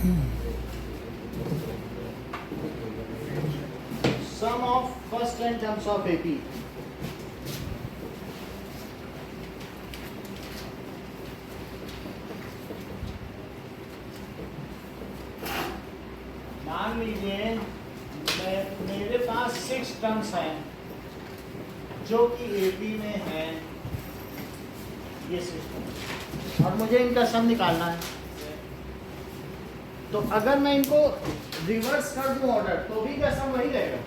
Sum of first n terms of AP. मान लीजिए मेरे पास 6 टर्म्स हैं जो कि AP में है, ये 6 टर्म्स, और मुझे इनका सम निकालना है। तो अगर मैं इनको रिवर्स कर दूं ऑर्डर तो भी क्या सम वही रहेगा?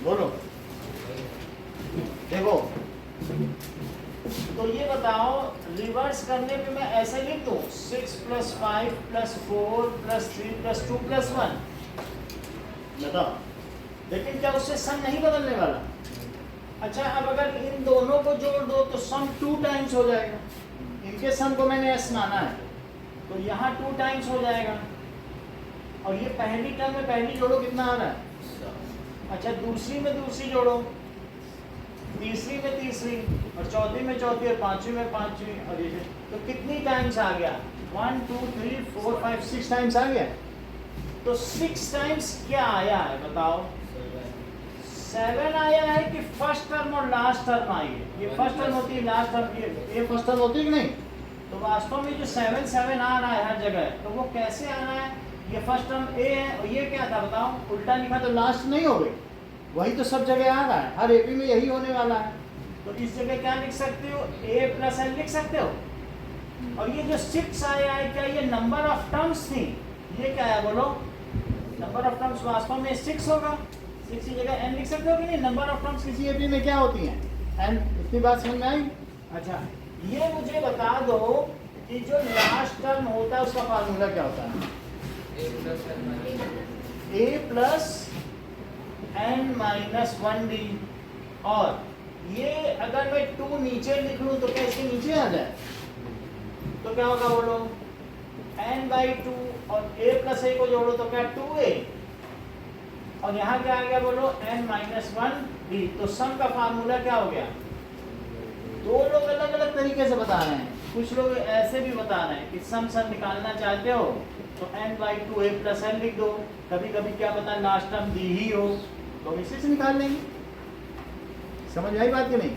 बोलो, देखो, तो ये बताओ, रिवर्स करने पे मैं ऐसे लिख दूं 6 + 5 + 4 + 3 + 2 + 1, बताओ, लेकिन क्या उससे सम नहीं बदलने वाला? अच्छा, अब अगर इन दोनों को जोड़ दो तो सम 2 टाइम्स हो जाएगा। इनके सम को मैंने s माना है तो यहाँ 2 टाइम्स हो जाएगा। और ये पहली टर्म में पहली जोड़ो कितना आ रहा है? अच्छा, दूसरी में दूसरी जोड़ो, तीसरी में तीसरी, और चौथी में चौथी, और पांचवी में पांचवी, और ये तो कितनी टाइम्स आ गया? 1 2 3 4 5 6 टाइम्स आ गया। तो 6 टाइम्स क्या आया है बताओ? 7 आया है कि फर्स्ट टर्म और लास्ट टर्म आई है? ये फर्स्ट टर्म होती है, लास्ट टर्म ये फर्स्ट टर्म होती है कि नहीं? तो वास्तव में जो 7 7 आ रहा है हर जगह, तो वो कैसे आ रहा है? ये फर्स्ट टर्म ए है और ये क्या था बताओ? उल्टा लिखा तो लास्ट नहीं हो गई, वही तो सब जगह आ रहा है, हर एपी में यही होने वाला है। तो इस जगह क्या लिख सकते हो? a + n लिख सकते हो। और ये जो 6 आया है, क्या ये नंबर ऑफ टर्म्स थी? ये क्या है बोलो? नंबर ऑफ टर्म्स वास्तव में 6 होगा, 6 की जगह n लिख सकते हो कि नहीं? नंबर ऑफ टर्म्स किसी एपी में क्या होती हैं? n। इतनी बात समझ में आई? अच्छा, ये मुझे बता दो कि जो लास्ट टर्म होता है उसका फार्मूला क्या होता है? a + n - 1d। और ये अगर मैं 2 नीचे लिख लूं तो क्या इसके नीचे आ जाए? तो क्या होगा बोलो? n/2, और a + a को जोड़ो तो क्या 2a, और यहाँ क्या आ गया बोलो? n - 1d। तो सम का फार्मूला क्या हो गया? दो लोग अलग अलग तरीके से बता रहे हैं। कुछ लोग ऐसे भी बता रहे हैं कि सम निकालना चाहते हो तो n/2 a + n लिख दो। कभी कभी क्या पता लास्ट टर्म दी ही हो तो हम इसी से निकाल लेंगे। समझ आई बात कि नहीं?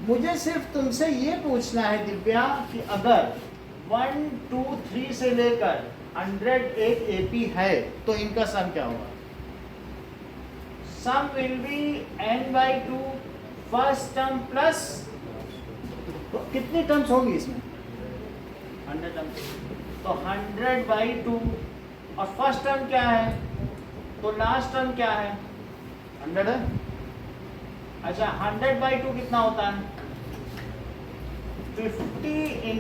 मुझे सिर्फ तुमसे ये पूछना है दिव्या कि अगर 1 2 3 से लेकर 100 एक एपी है तो इनका सम क्या होगा? Sum will be n/2 first term plus, तो कितनी टर्म्स होंगी इसमें? 100 टर्म्स। तो 100/2, और फर्स्ट टर्म क्या है? तो लास्ट टर्म क्या है? 100 है। अच्छा, 100/2 कितना होता है? 50 ×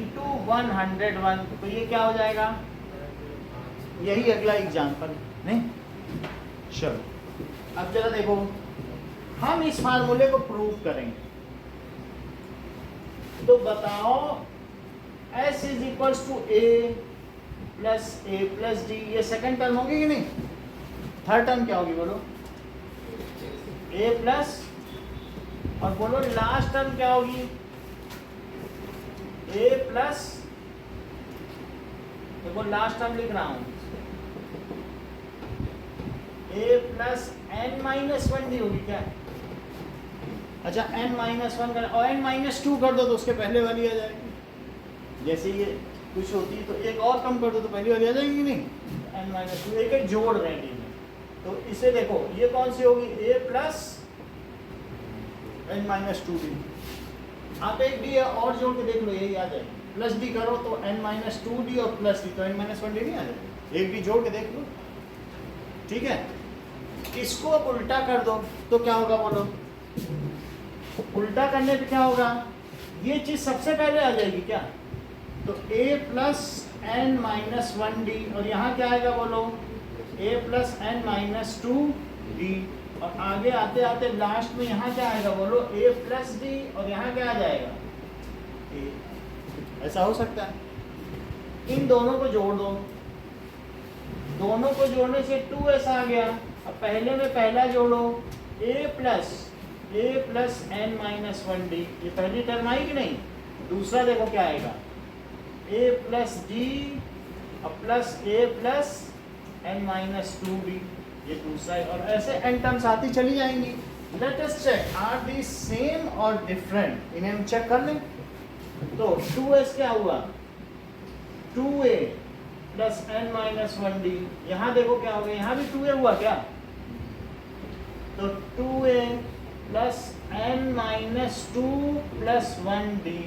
101। तो ये क्या हो जाएगा? यही अगला एग्जाम्पल नहीं? चलो, अब जरा देखो, हम इस फार्मूले को प्रूव करेंगे। तो बताओ, s = a + a + d, ये सेकंड टर्म होगी कि नहीं? थर्ड टर्म क्या होगी बोलो? a प्लस, और बोलो लास्ट टर्म क्या होगी? a प्लस, देखो लास्ट टर्म लिख रहा हूं, a + n - 1d होगी क्या? अच्छा, n - 1 कर, और n - 2 कर दो तो उसके पहले वाली आ जाएगी। जैसे ये कुछ होती है तो एक और कम कर दो तो पहली वाली आ जाएगी नहीं? n - 2 एक एक जोड़ रहे हैं। तो इसे देखो, ये कौन सी होगी? a + n - 2d। आप एक डी और जोड़ के देख लो, यही आ जाएगी। प्लस डी करो तो n - 2d, और प्लस डी तो n - 1d नहीं आ जाएगी। एक डी जोड़ के देख लो, ठीक है? इसको अब उल्टा कर दो तो क्या होगा बोलो? उल्टा करने पे क्या होगा? ये चीज सबसे पहले आ जाएगी क्या? तो a + n - 1d, और यहाँ क्या आएगा बोलो? a + n - 2d, और आगे आते आते लास्ट में यहाँ क्या आएगा बोलो? a + d, और यहाँ क्या आ जाएगा? a। ऐसा हो सकता है। इन दोनों को जोड़ दो, दोनों को जोड़ने से 2s आ गया। अब पहले में पहला जोड़ो, a + n - 1d, ये पहली टर्म आई कि नहीं? दूसरा देखो क्या आएगा? a + d, और प्लस ए प्लस एन माइनस 2d, ये दूसरा है, और ऐसे एन टर्म्स आती चली जाएंगी। Let us check are the same और डिफरेंट, इन्हें हम चेक कर लें। तो 2s क्या हुआ, 2a plus n minus 1d, यहाँ देखो क्या हो गया, यहाँ भी 2a हुआ क्या, तो 2a plus n minus 2 plus 1d,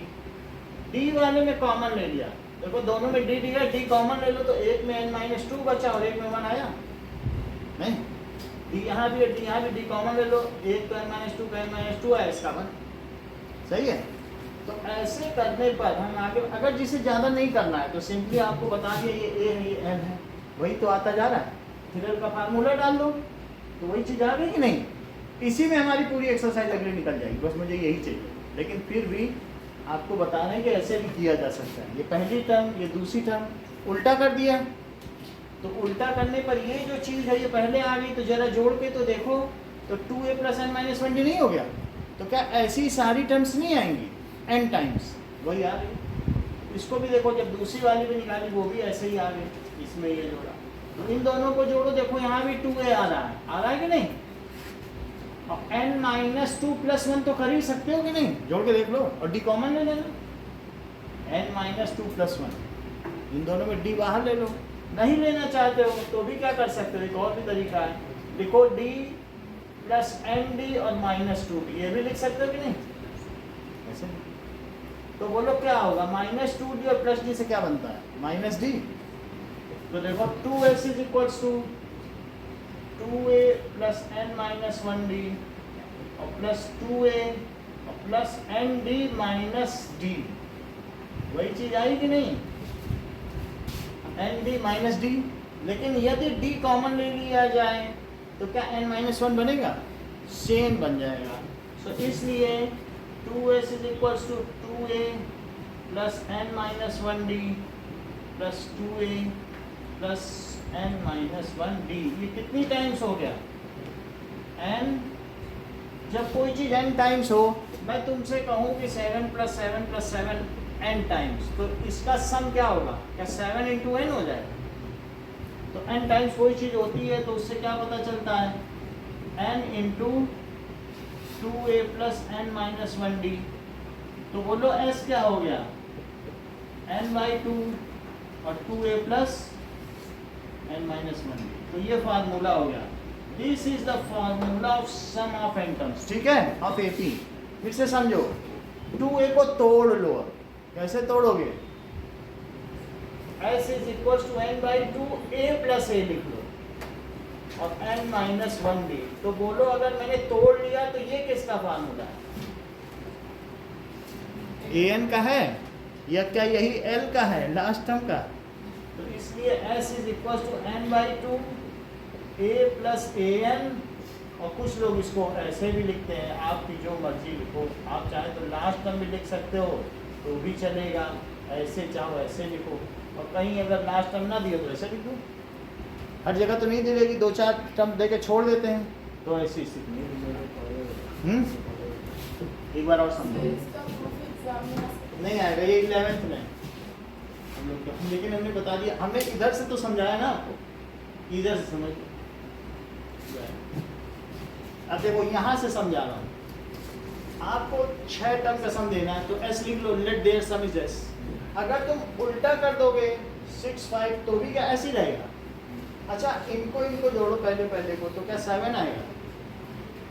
d वाले में कॉमन ले लिया, देखो दोनों में d दिया, d कॉमन ले लो तो एक में n माइनस 2 बचा और एक में 1 आया नहीं, d यहाँ भी है, d यहाँ भी, d कॉमन ले लो, एक तो n माइनस 2 का n माइनस 2 आया, इसका 1, सही है। तो ऐसे करने पर हम आगे, अगर जिसे ज़्यादा नहीं करना है तो सिंपली आपको बता दिया ये a है, ये n है, वही तो आता जा रहा है, थ्योरम का फार्मूला डाल दो तो वही चीज़ आ गई कि नहीं। इसी में हमारी पूरी एक्सरसाइज अगली निकल जाएगी, बस मुझे यही चाहिए। लेकिन फिर भी आपको बता रहे हैं कि ऐसे भी किया जा सकता है, ये पहली टर्म ये दूसरी टर्म उल्टा कर दिया, तो उल्टा करने पर ये जो चीज़ है ये पहले आ गई, तो जरा जोड़ के तो देखो, तो 2a plus n minus 1d नहीं हो गया, तो क्या ऐसी सारी टर्म्स नहीं आएंगी n टाइम्स, वही आ गई। इसको भी देखो, जब दूसरी वाली भी निकाली वो भी ऐसे ही आ गई, इसमें ये जोड़ा, तो इन दोनों को जोड़ो, देखो यहाँ भी 2a आ रहा है कि नहीं, और n माइनस 2 प्लस 1 तो कर ही सकते हो कि नहीं, जोड़ के देख लो, और d कॉमन ले लेना, n माइनस 2 प्लस 1, इन दोनों में d बाहर ले लो। नहीं लेना चाहते हो तो भी क्या कर सकते हो, एक और भी तरीका है, लिखो d प्लस nd और माइनस 2d, ये भी लिख सकते हो कि नहीं, ऐसे। तो बोलो क्या होगा, माइनस 2d और प्लस d से क्या बनता है, माइनस d, तो देखो 2s is equals to 2a plus n minus 1d और प्लस 2a और प्लस nd माइनस d, वही चीज आई कि नहीं, nd माइनस d। लेकिन यदि d कॉमन ले लिया जाए तो क्या n माइनस 1 बनेगा, सेम बन जाएगा। सो इसलिए 2s is equals to 2a plus n minus 1d plus 2a plus n minus 1d, ये कितनी टाइम्स हो गया, n, जब कोई चीज़ n टाइम्स हो, मैं तुमसे कहूँ कि 7 प्लस 7 प्लस 7 n टाइम्स, तो इसका सम क्या होगा, क्या 7 इंटू n हो जाएगा, तो n टाइम्स कोई चीज़ होती है तो उससे क्या पता चलता है, n into 2a plus n minus 1d, तो बोलो s क्या हो गया, n बाई 2 और 2a plus n minus 1d, तो ये फार्मूला हो गया, this is the formula of sum of n terms, ठीक है, ऑफ AP। फिर से समझो, 2a को तोड़ लो, कैसे तोड़ोगे, s is equal to n by 2a plus a लिख लो और n माइनस 1d, तो बोलो अगर मैंने तोड़ लिया तो ये किसका फार्मूला है, an का है या क्या यही l का है लास्ट टर्म का, तो इसलिए s is equal to n by 2 a plus an, और कुछ लोग इसको ऐसे भी लिखते हैं, आपकी जो मर्जी लिखो, आप चाहे तो लास्ट टर्म भी लिख सकते हो तो भी चलेगा, ऐसे चाहो ऐसे लिखो, और कहीं अगर लास्ट टर्म ना दियो तो ऐसे लिखो, हर जगह तो नहीं दे देगी, 2-4 टर्म दे के छोड़ देते हैं, तो ऐसी स्थिति नहीं। एक बार और समझो, नहीं आएगा ये 11th में हम लोग, लेकिन हमने बता दिया, हमने इधर से तो समझाया ना आपको, इधर से समझ, अब देखो यहाँ से समझा रहा हूँ, आपको 6 टर्म का सम देना है तो s लिख लो, let there sum is s। अगर तुम उल्टा कर दोगे 6 5 तो भी क्या ऐसे ही रहेगा। अच्छा इनको जोड़ो, पहले को तो क्या 7 आएगा,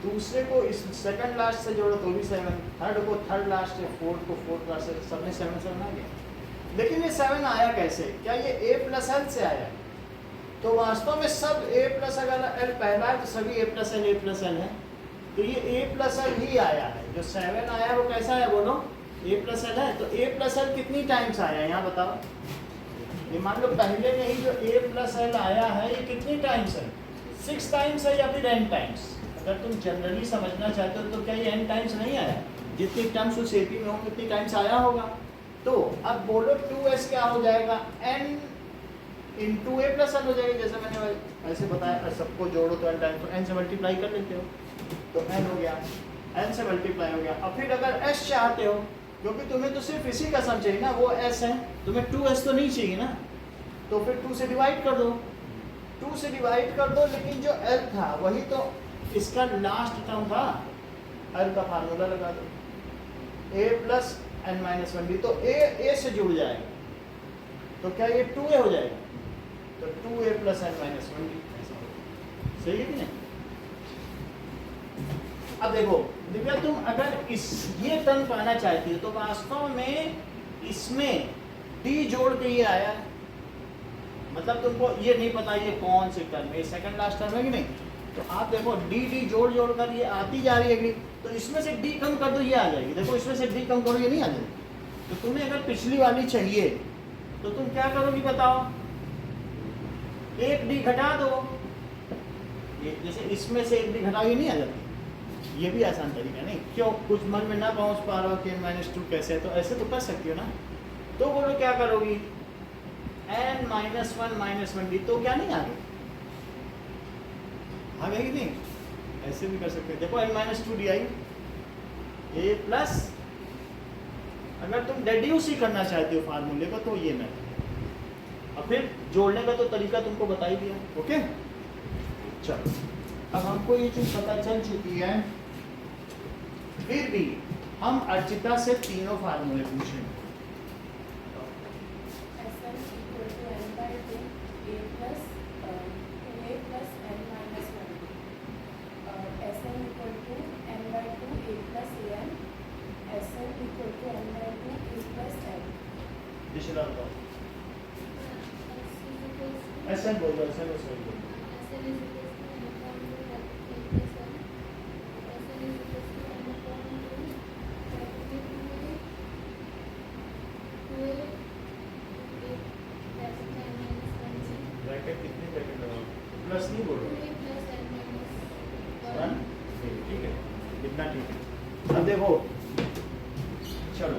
दूसरे को इस सेकंड लास्ट से जोड़ो तो भी 7, थर्ड को थर्ड लास्ट से, फोर्थ को फोर्थ लास्ट से, सब में 7 7 आ गया। लेकिन ये 7 आया कैसे, क्या ये a प्लस l से आया, तो वास्तव में सब a प्लस अगर l पहला है तो सभी a प्लस l है, तो ये a प्लस l ही आया है, जो 7 आया वो कैसा है बोलो, a प्लस l है, तो a प्लस l कितनी टाइम्स आया यहाँ बताओ, ये मान लो पहले में ही जो a प्लस l आया है ये कितनी टाइम्स है, 6 टाइम्स है या फिर n टाइम्स। अगर तुम जनरली समझना चाहते हो तो क्या ये n टाइम्स नहीं आया, जितनी टर्म्स उस AP में हो कितनी टाइम्स आया होगा। तो अब बोलो 2s क्या हो जाएगा, n into a plus l हो जाएगा, जैसे मैंने ऐसे बताया, सबको जोड़ो तो n टाइम्स, तो n से मल्टीप्लाई कर लेते हो तो n हो गया, n से मल्टीप्लाई हो गया। अब फिर अगर s चाहते हो, क्योंकि तुम्हें तो सिर्फ इसी का सम चाहिए ना, वो s है, तुम्हें 2s तो नहीं चाहिए ना, तो फिर 2 से डिवाइड कर दो, 2 से डिवाइड कर दो, लेकिन जो L था वही तो इसका लास्ट टर्म था, L का फार्मूला लगा दो, a plus n minus 1d, तो a से जुड़ जाएगा, तो क्या ये 2a हो जाएगा, तो 2a plus n minus 1d, सही है कि नहीं? अब देखो दिव्या, तुम अगर ये टर्म पाना चाहती हो तो वास्तव में इसमें d जोड़ के ये आया है, मतलब तुमको ये नहीं पता ये कौन सी टर्म है, सेकंड लास्ट टर्म है कि नहीं, तो आप देखो d जोड़ जोड़ कर ये आती जा रही है, तो इसमें से d कम कर दो ये आ जाएगी, देखो इसमें से d कम करो ये नहीं आ जाएगी। तो तुम्हें अगर पिछली वाली चाहिए तो तुम क्या करोगी बताओ, एक d घटा दो, ये जैसे इसमें से एक d घटाओ, ये नहीं आ जाती, ये भी आसान तरीका नहीं, क्यों कुछ मन में ना पहुंच पा रहा हो कि -2 कैसे है, तो ऐसे तो कर सकती हो ना, तो बोलो क्या करोगी, n माइनस 1d, तो क्या नहीं आ गई, आ गई नहीं, ऐसे भी कर सकते हैं, देखो n-2d आई, a प्लस, अगर तुम डेड्यूस ही करना चाहते हो फार्मूले को तो ये मेथड, और फिर जोड़ने का तो तरीका तुमको बता ही दिया, ओके। चलो अब हमको ये चीज पता चल चुकी है, फिर भी हम अर्चिता से तीनों फार्मूले पूछेंगे। ऐसा बोल दो, ऐसा सही बोल दो। ब्रैकेट कितने ब्रैकेट लगाओ, प्लस नहीं बोलो, 1, ठीक है, इतना ठीक है। अब देखो चलो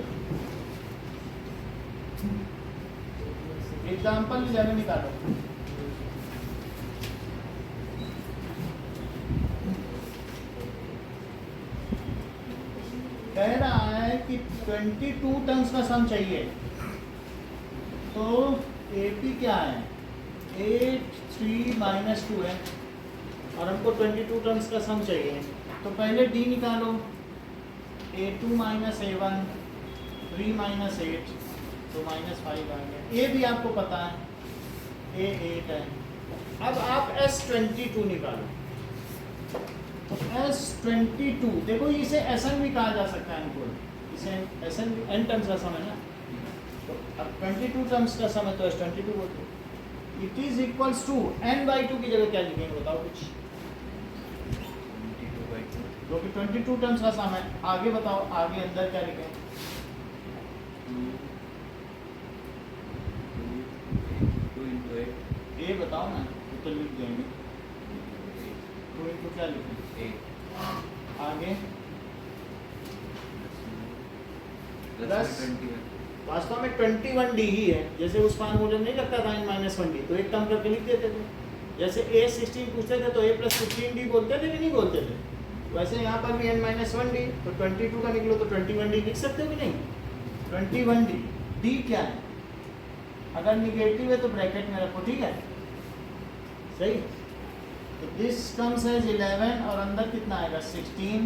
एग्जाम्पल 11 निकालो, कह रहा है कि 22 टर्म्स का सम चाहिए, तो AP क्या है, 8 3 माइनस 2 है, और हमको 22 टर्म्स का सम चाहिए, तो पहले D निकालो, A2 माइनस A1 3 माइनस 8, तो -5 आ गया, A भी आपको पता है, A 8 है। अब आप S22 निकालो, तो S22 देखो इसे SN भी कहा जा सकता है, इनको इसे SN n टर्म्स का सम है ना, तो अब 22 टर्म्स का सम है तो S22 बोलते हैं। It is equals to n/2 की जगह क्या लिखेंगे बताओ कुछ, जो कि 22 टर्म्स का सम है, आगे बताओ, आगे अंदर क्या लिखें, ये बताओ ना, तो लिख देंगे, तो इनको क्या लिखें, आगे प्लस, वास्तव में 21d ही है, जैसे उस फार्मूले में नहीं लगता था n-1d, तो एक टर्म करके लिख देते थे, जैसे a16 पूछते थे तो a प्लस 15d बोलते थे कि नहीं बोलते थे, वैसे यहाँ पर भी n-1d, तो 22 का निकलो तो 21d लिख सकते हो कि नहीं, 21d, d क्या है, अगर निगेटिव है तो ब्रैकेट में रखो, ठीक है, सही, तो दिस कम्स एज 11, और अंदर कितना आएगा 16,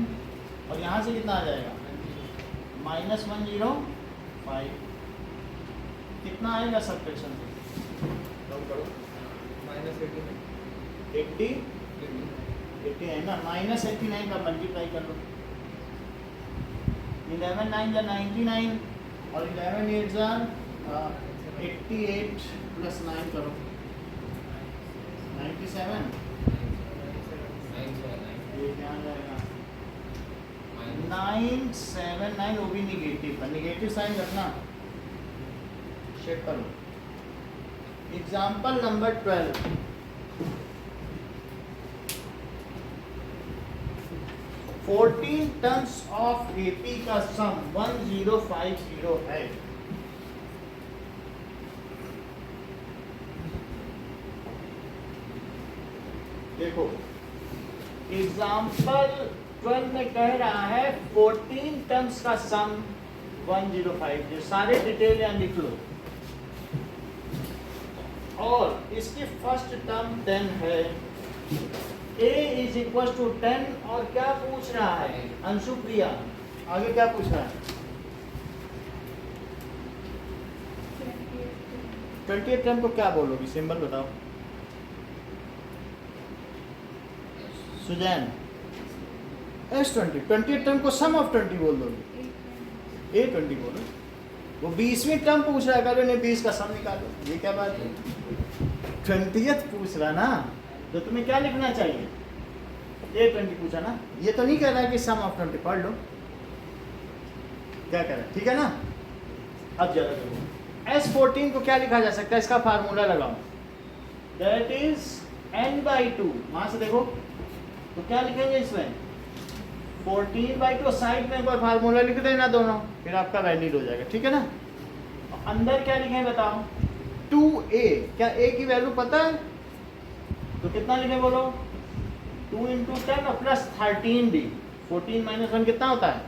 और यहाँ से कितना आ जाएगा -105, कितना आएगा सब्ट्रैक्शन से, करो -80 है ना, -89 का मल्टीप्लाई कर लो, 11 9 जा 99, और 11 8 जा 88 प्लस 9 करो 97, ये क्या जाएगा 979, वो भी निगेटिव है, निगेटिव साइन रखना, चेक करो। Example number 12, fourteen terms of AP का सम 1050 है, देखो एग्जाम्पल 12 में कह रहा है 14 टर्म्स का सम 105, जो सारे डिटेल यहाँ लिख लो, और इसकी फर्स्ट टर्म 10 है, a इज इक्वल टू 10, और क्या पूछ रहा है अंशु प्रिया, आगे क्या पूछ रहा है? 28 टर्म को क्या बोलोगी, सिंबल बताओ सुजैन। S20, 28 टर्म को सम ऑफ 20 बोल दोगे, A20 बोलो। वो 20वीं टर्म पूछ रहा है, कह रहे नहीं 20 का सम निकालो, ये क्या बात है? 20th पूछ रहा ना, तो तुम्हें क्या लिखना चाहिए? A20 पूछा ना, ये तो नहीं कह रहा है कि सम ऑफ 20, पढ़ लो क्या कह रहा है, ठीक है ना। अब जरा देखो S14 को क्या लिखा जा सकता है, इसका फार्मूला लगाओ, दैट इज n/2। वहां से देखो तो क्या लिखेंगे इसमें, 14/2, साइड में एक बार फार्मूला लिख देना दोनों, फिर आपका वैलिड हो जाएगा, ठीक है ना। अंदर क्या लिखें बताओ, 2a, क्या a की वैल्यू पता है? तो कितना लिखे बोलो, 2 × 10 और प्लस 13d, 14 - 1 कितना होता है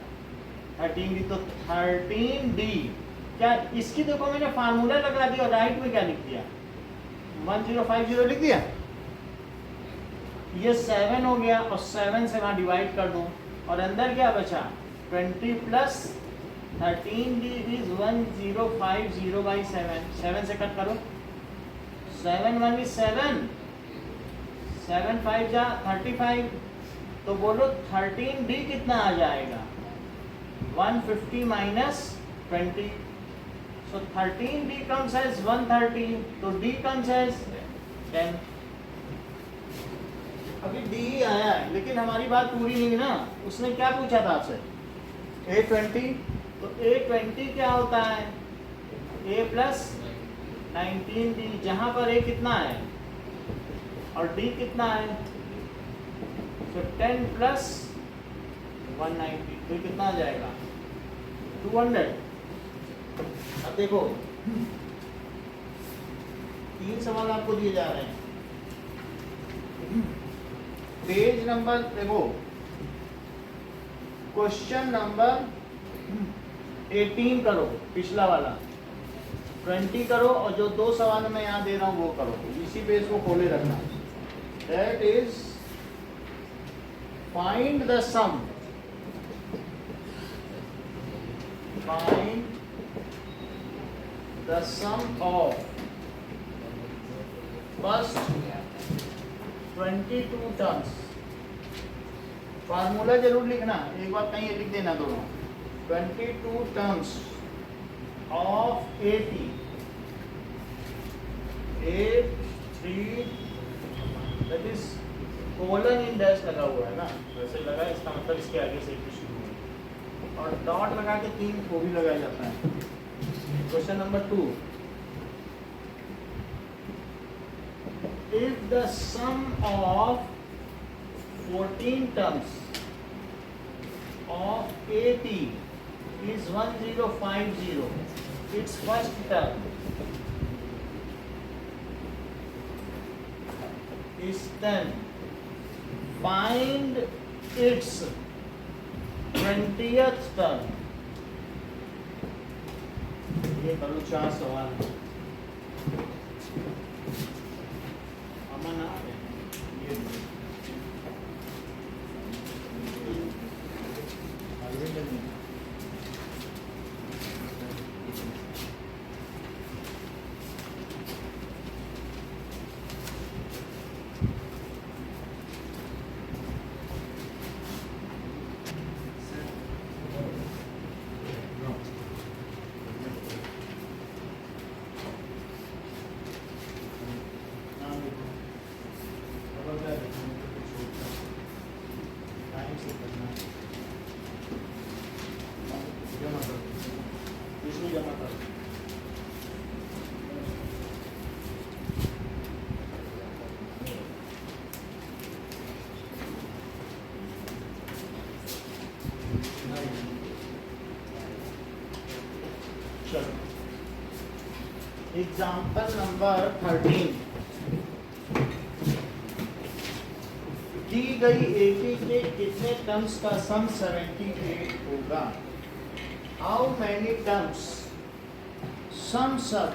13d, तो 13d क्या, इसकी देखो मैंने फार्मूला लगा दिया, राइट में क्या लिख दिया 1050 लिख दिया, ये 7 हो गया, और 7 से वहाँ डिवाइड कर दो, और अंदर क्या बचा 20 प्लस 13d इज 1050/7, 7 से कट करो, 7 1 is 7, 7 5 जा 35, तो बोलो 13d कितना आ जाएगा 150 - 20, so 13d comes as 130, तो d comes as 10। अभी d ही आया है, लेकिन हमारी बात पूरी नहीं ना, उसने क्या पूछा था आपसे A20, तो A20 क्या होता है a प्लस 19d, जहां पर a कितना है और d कितना है, तो 10 प्लस 190, तो कितना आ जाएगा 200। अब देखो 3 सवाल आपको दिए जा रहे हैं, पेज नंबर देखो, क्वेश्चन नंबर 18 करो, पिछला वाला 20 करो, और जो 2 सवाल मैं यहाँ दे रहा हूँ वो करो, इसी पेज को खोले रखना। That is find the sum, find the sum of first 22 terms. Formula जरूर लिखना, एक बार कहीं लिख देना दोनों, 22 terms of 80, 8 3, that is colon in dash लगा हुआ है ना, वैसे लगा है, इसका मतलब इसके आगे से कुछ शुरू है, और डॉट लगा के 3 को भी लगाया जाता है। Question number 2, if the sum of 14 terms of AP is 1050, its first term is 10, find its 20th term। ये करो 4 सवाल है, अमन आ गए, ये एग्जाम्पल नंबर 13, दी गई 80 के कितने टर्म्स का सम 78 होगा, how many terms sums up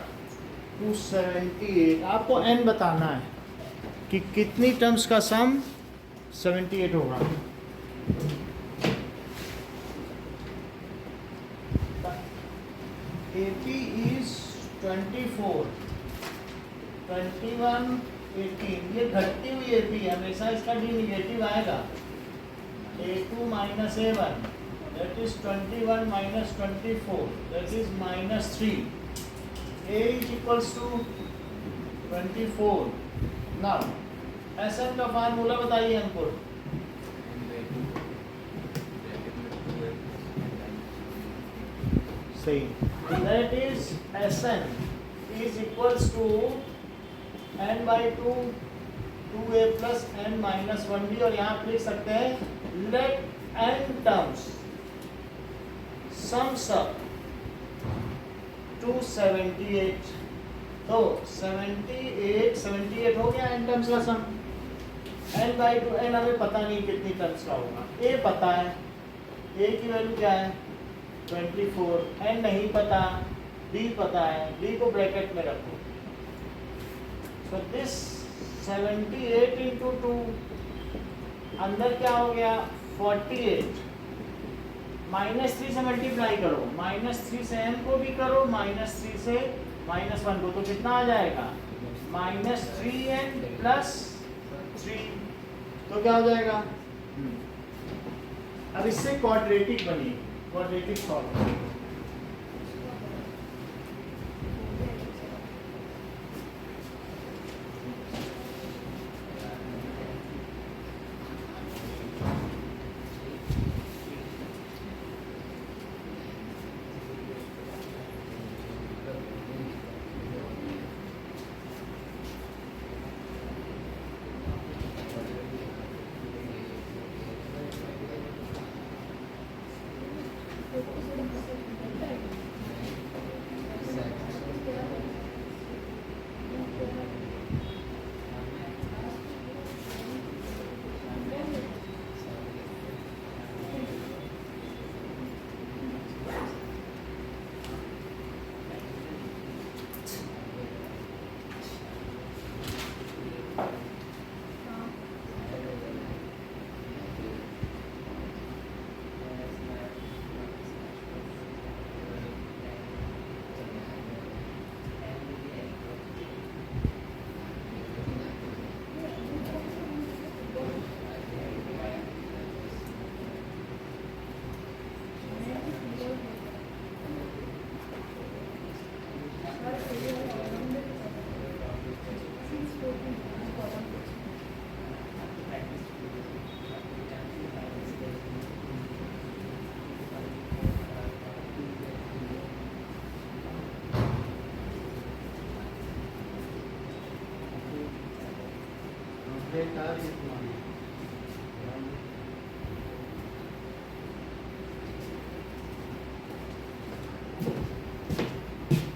278, आपको n बताना है कि कितनी टर्म्स का सम 78 होगा। AP is 24, 21, 18, ये घटती हुई AP है, हमेशा इसका डी निगेटिव आएगा। A2 minus A1, that is 21 minus 24, that is minus 3. A is equals to 24. Now, SN का फार्मूला बताइए हमको। सही, that is SN is equals to n by 2, 2a plus n minus 1b, और यहाँ आप लिख सकते हैं let n terms sums up to 78। तो 78 हो गया n टर्म्स का सम। n by 2, n हमें पता नहीं कितनी टर्म्स का होगा, a पता है, a की वैल्यू क्या है 24, n नहीं पता, b पता है, b को ब्रैकेट में रखो। तो दिस 78 into 2, अंदर क्या हो गया 48, -3 से मल्टीप्लाई करो, -3 से n को भी करो, -3 से -1 को, तो कितना आ जाएगा -3n प्लस 3, तो क्या हो जाएगा। अब इससे क्वाड्रेटिक बनी, क्वाड्रेटिक सॉल्व।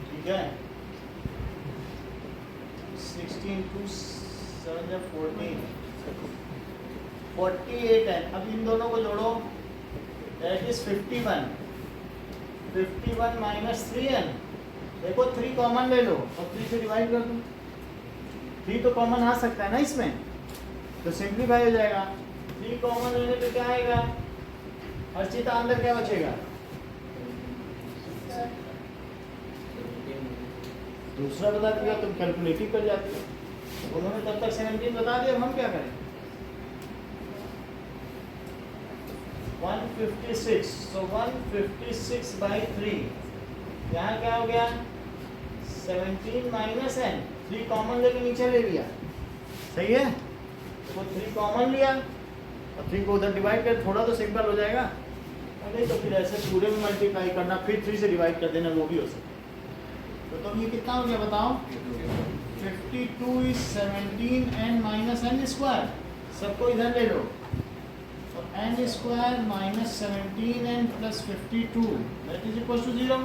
ठीक है, 16 to 7 या 14, 48 है। अब इन दोनों को जोड़ो, that is 51, 51 minus 3n, देखो 3 कॉमन ले लो और 3 से डिवाइड कर दो, 3 तो कॉमन आ सकता है ना इसमें, तो सिंप्लीफाई हो जाएगा। 3 कॉमन लेने पे क्या आएगा, अर्चिता अंदर क्या बचेगा, दूसरा बता दिया, तुम कैलकुलेटिव कर जाते हो, उन्होंने तब तक 17 बता दिया, हम क्या करें। 156, so 156 by 3, यहाँ क्या हो गया 17 minus n, 3 कॉमन लेके नीचे ले लिया, सही है, तो 3 कॉमन लिया और 3 को उधर डिवाइड कर, थोड़ा तो सिंपल हो जाएगा, नहीं तो फिर ऐसे पूरे में मल्टीप्लाई करना, फिर 3 से डिवाइड कर देना, वो भी हो सकता है। तो तुम ये कितना हो गया बताओ, 52 is 17n minus n square, सबको इधर ले लो, तो n square minus 17n plus 52 that is equal to 0।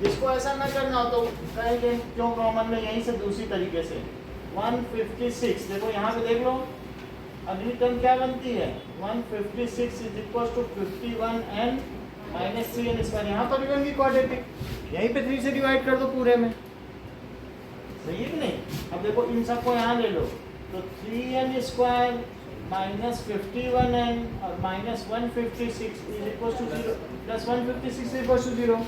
जिसको ऐसा ना करना हो तो कहेंगे क्यों कॉमन में, यहीं से दूसरी तरीके से 156, देखो यहाँ पे देख लो, अगली टर्म क्या बनती है 156 is equal to 51n minus 3n square, यहाँ पर भी बन गई क्वाड्रेटिक, यहीं पे 3 से डिवाइड कर दो पूरे में, सही है कि नहीं? अब देखो इन सबको यहाँ ले लो, तो 3n स्क्वायर माइनस 51n और minus 156 is equal to 0 plus 156 is equal to 0।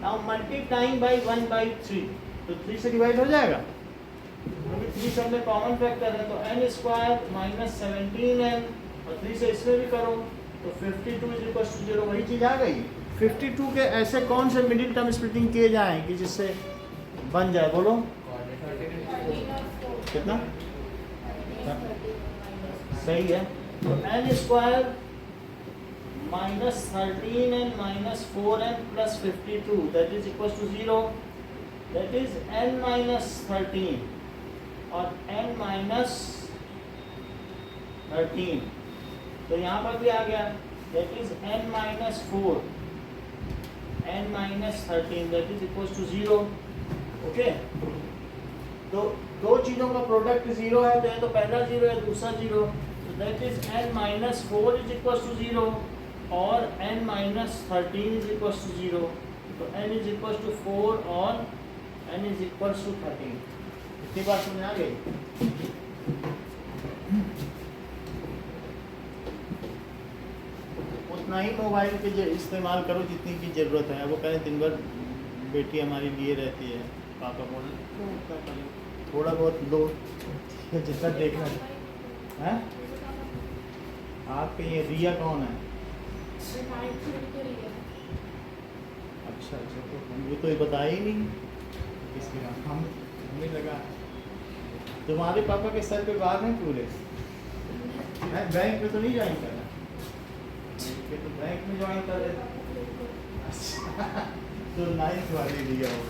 Now multiplying by 1/3, तो 3 से डिवाइड हो जाएगा क्योंकि 3 से हमने कॉमन फैक्टर है, तो n स्क्वायर माइनस 17n और 3 से इसमें भी करो तो 52 इज इक्वल टू 0। वही चीज़ आ गई। 52 के ऐसे कौन से मिडिल टर्म स्प्लिटिंग किए जाएं कि जिससे बन जाए, बोलो कितना? सही है। तो n square minus 13n minus 4n plus 52 that is equal to 0। That is n minus 13 और n माइनस 13, तो यहाँ पर भी आ गया that is n minus 4 n minus 13 that is equal to 0। Okay, तो दो चीज़ों का प्रोडक्ट 0 है, तो ये तो पहला 0 है, दूसरा 0, तो that is n minus 4 is equal to 0 और n minus 13 is equal to 0। तो n इज इक्वल टू 4 और n इज इक्वल टू 13। इतनी बात समझ आ गई? उतना ही मोबाइल के इस्तेमाल करो जितनी की ज़रूरत है। वो कहें दिन भर बेटी हमारी लिए रहती है, पापा बोल थोड़ा बहुत लो जितना देखना है। आपके ये रिया कौन है? अच्छा, तो हम तो ये बताया ही नहीं किसके नाम। हमें लगा तुम्हारे पापा के सर पे बाल हैं पूरे। बैंक में तो नहीं ज्वाइन करना, ये तो बैंक में ज्वाइन कर रहे। अच्छा, तो 9th वाली लिया हो।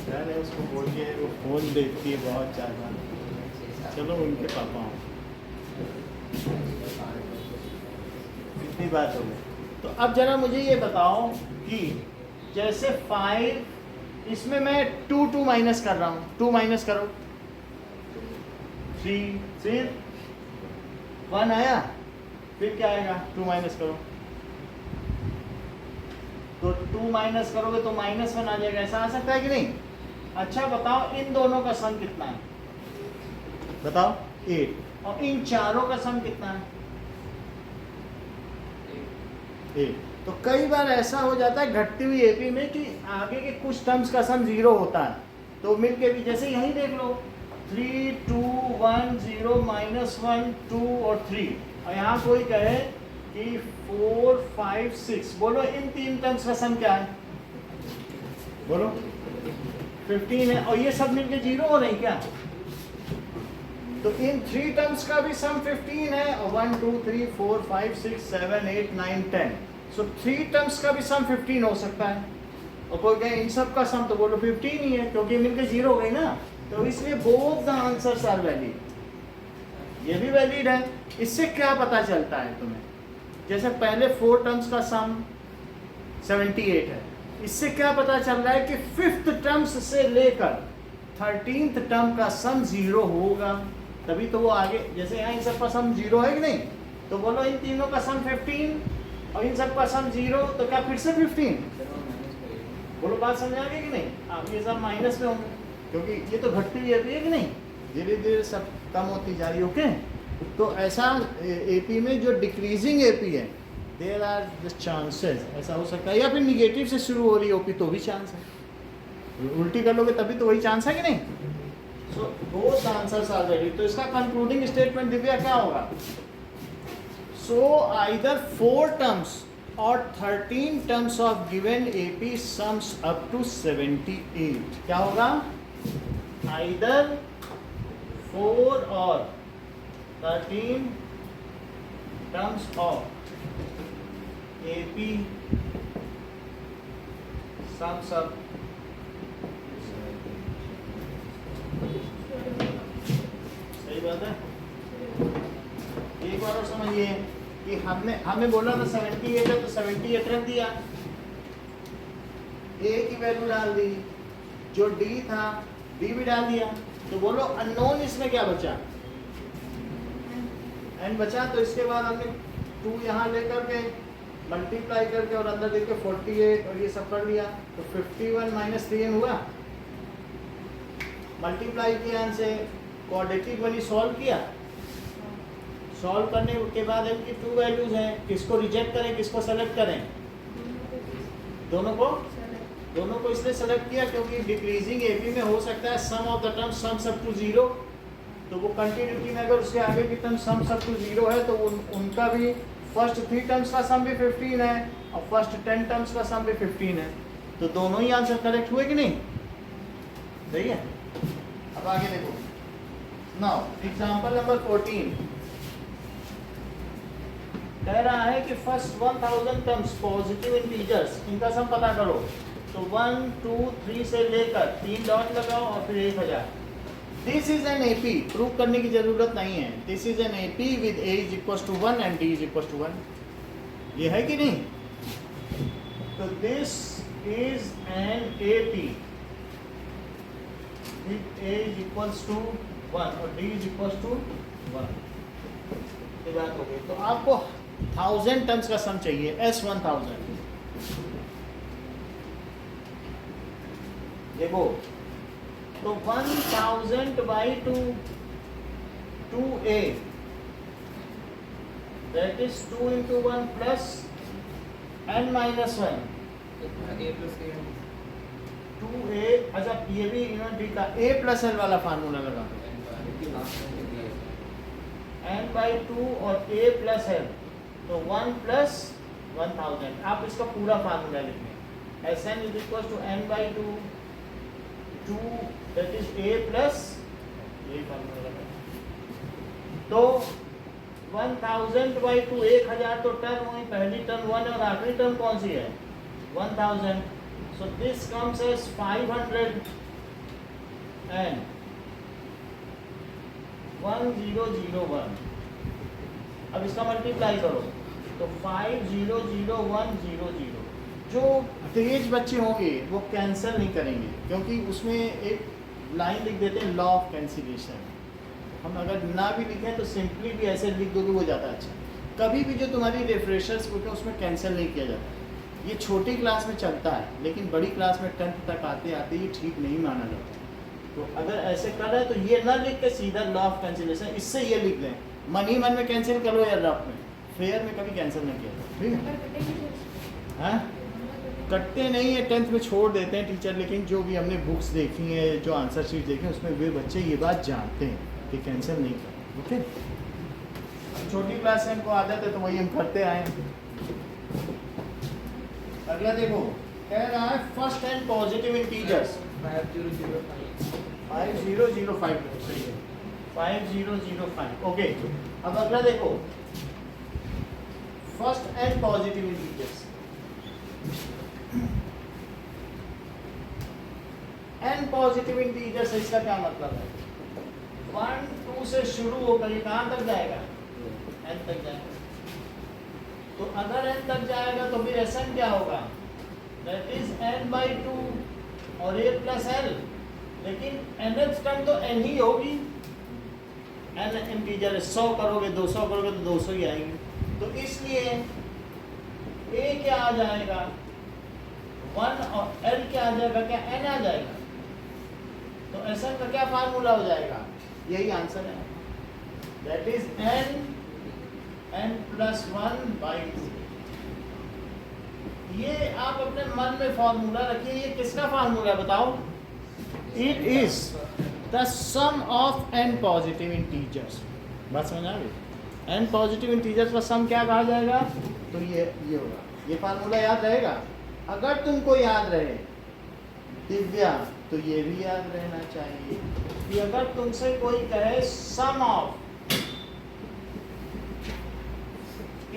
मैंने उसको बोलिए, वो फ़ोन देखती है बहुत ज़्यादा। चलो उनके पापा हो, इतनी बात हो गई। तो अब जरा मुझे ये बताओ कि जैसे 5 इसमें मैं 2 माइनस कर रहा हूँ, 2 माइनस करो 3, फिर 1 आया, फिर क्या आएगा? 2 माइनस करो, तो 2 माइनस करोगे तो -1 आ जाएगा। ऐसा आ सकता है कि नहीं? अच्छा बताओ इन दोनों का सम कितना है? बताओ 8। और इन चारों का सम कितना है? 8। तो कई बार ऐसा हो जाता है घटती हुई एपी में कि आगे के कुछ टर्म्स का सम 0 होता है, तो मिलके भी जैसे यहीं देख लो 3 2 1 0 -1 2 और 3, और यहाँ कोई कहे कि 4 5 6, बोलो इन 3 टर्म्स का सम क्या है? बोलो 15 है, और ये सब मिलके 0 हो रही क्या? तो इन 3 टर्म्स का भी सम 15 है, और 1 2 3 4 5 6 7 8 9 10, सो 3 टर्म्स का भी सम 15 हो सकता है। और कोई कहे इन सब का सम, तो बोलो 15 ही है क्योंकि मिलके 0 हो गई ना, तो इसलिए both the answers are valid. ये भी वैलिड है। इससे क्या पता चलता है तुम्हें? जैसे पहले 4 टर्म्स का सम 78 है, इससे क्या पता चल रहा है कि 5th टर्म्स से लेकर 13th टर्म का सम 0 होगा, तभी तो वो आगे, जैसे यहाँ इन सब का सम 0 है कि नहीं, तो बोलो इन तीनों का सम 15 और इन सब का सम 0, तो क्या फिर से 15? बोलो बात समझ आ गई कि नहीं? आप ये सब माइनस में होंगे क्योंकि ये तो घटती हुई है कि नहीं, धीरे धीरे सब कम होती जा रही है। ओके, तो ऐसा एपी में जो डिक्रीजिंग एपी है, देयर आर द चांसेस, ऐसा हो सकता है, या फिर निगेटिव से शुरू हो रही ओपी तो भी चांस है, उल्टी कर लोगे तभी तो वही चांस है कि नहीं? So both answers are valid. तो इसका कंक्लूडिंग स्टेटमेंट दिव्या क्या होगा? सो आइदर 4 टर्म्स और 13 terms of given AP sums up to 78। क्या होगा? आइदर 4 और 13 terms of AP sums up सही बात है। एक बार और समझिए कि हमें बोला था 78 है, तो 78 रख दिया, A की वैल्यू डाल दी, जो D था D भी डाल दिया, तो बोलो अननोन इसमें क्या बचा? n बचा। तो इसके बाद हमने 2 यहाँ लेकर के मल्टीप्लाई करके और अंदर देख के 48 और ये सब कर लिया, तो 51 - 3n हुआ। मल्टीप्लाई किया इनसे, क्वाड्रेटिक वाली सॉल्व किया, सॉल्व करने के बाद इनकी 2 वैल्यूज हैं, किसको रिजेक्ट करें किसको सेलेक्ट करें? दोनों को इसलिए सेलेक्ट किया क्योंकि डिक्रीजिंग एपी में हो सकता है सम ऑफ द टर्म सम सब टू 0, तो वो कंटिन्यूटी में अगर उसके आगे की टर्म सम सब टू 0 है तो उनका भी फर्स्ट 3 टर्म्स का सम भी 15 है और फर्स्ट 10 टर्म्स का सम भी 15 है, तो दोनों ही आंसर करेक्ट हुए कि नहीं? सही है। अब आगे देखो, नाउ एग्जांपल नंबर 14 कह रहा है कि फर्स्ट 1000 टर्म्स पॉजिटिव इंटीजर्स, इनका सम पता करो। तो 1 2 3 से लेकर 3 डॉट लगाओ और फिर 1000। This is an AP, prove करने की जरूरत नहीं है। This is an AP with a is equal to 1 and d is equal to 1। ये है कि नहीं? तो this is an AP with a is equals to 1 और d is equals to 1। ये बात हो गई। तो आपको 1000 टर्म्स का सम चाहिए, S1000। देखो तो 1000 by 2a, that is 2 into 1 plus n minus 1, 2a। अच्छा ये भी डी का a प्लस एल वाला फार्मूला लगा दो, n by 2 और a प्लस एल, तो 1 प्लस 1000। आप इसका पूरा फार्मूला लिखें, Sn is equal to n by 2 that is a plus, ये फार्मूला लगा। तो 1000 by 2 1000, तो टर्म हुई, पहली टर्म 1 और आखिरी टर्म कौन सी है? 1000। So this comes as 500 and 1001। अब इसका मल्टीप्लाई करो तो 500100। जो तेज बच्चे होंगे वो कैंसिल नहीं करेंगे क्योंकि उसमें एक लाइन लिख देते हैं लॉ ऑफ कैंसिलेशन। हम अगर ना भी लिखें तो सिंपली भी ऐसे लिख दोगे वो ज़्यादा अच्छा। कभी भी जो तुम्हारी रिफ्रेशर्स होते हैं उसमें कैंसिल नहीं किया जाता। ये छोटी क्लास में चलता है लेकिन बड़ी क्लास में 10th तक आते आते ये ठीक नहीं माना जाता। तो अगर ऐसे कर रहे हैं तो ये ना लिख के सीधा लॉ ऑफ कैंसिलेशन, इससे ये लिख दें, मन ही मन में कैंसिल करो या रफ में, फेयर में कभी कैंसिल नहीं किया। ठीक है, हाँ कटते नहीं है, 10th में छोड़ देते हैं टीचर, लेकिन जो भी हमने बुक्स देखी हैं, जो आंसर शीट देखी हैं, उसमें वे बच्चे ये बात जानते हैं कि कैंसिल नहीं करें। ओके, छोटी क्लास में हमको आदत है तो वही हम करते आए। अगला देखो, कह रहा है first and positive integers 5005। 5005। Okay, अब अगला देखो first and positive integers. N positive integers, इसका क्या मतलब है? 1 2 से शुरू होकर ये कहां तक जाएगा? n तक जाएगा। तो अगर n तक जाएगा तो फिर Sn क्या होगा? दैट इज n by 2 और a प्लस l, लेकिन nth टर्म तो n ही होगी। n इंटीजर 100 करोगे 200 करोगे तो 200 ही आएगी। तो इसलिए a क्या आ जाएगा? 1 और l क्या आ जाएगा? क्या n आ जाएगा? तो Sn का क्या फार्मूला हो जाएगा? यही आंसर है, that is n plus 1 by 2। ये आप अपने मन में फार्मूला रखिए। ये किसका फार्मूला है बताओ? It is the sum of n positive integers. बात समझ आ गई? n पॉजिटिव इंटीजर्स का सम क्या कहा जाएगा? तो ये होगा। ये फार्मूला याद रहेगा। अगर तुमको याद रहे दिव्या तो ये भी याद रहना चाहिए कि अगर तुमसे कोई कहे sum of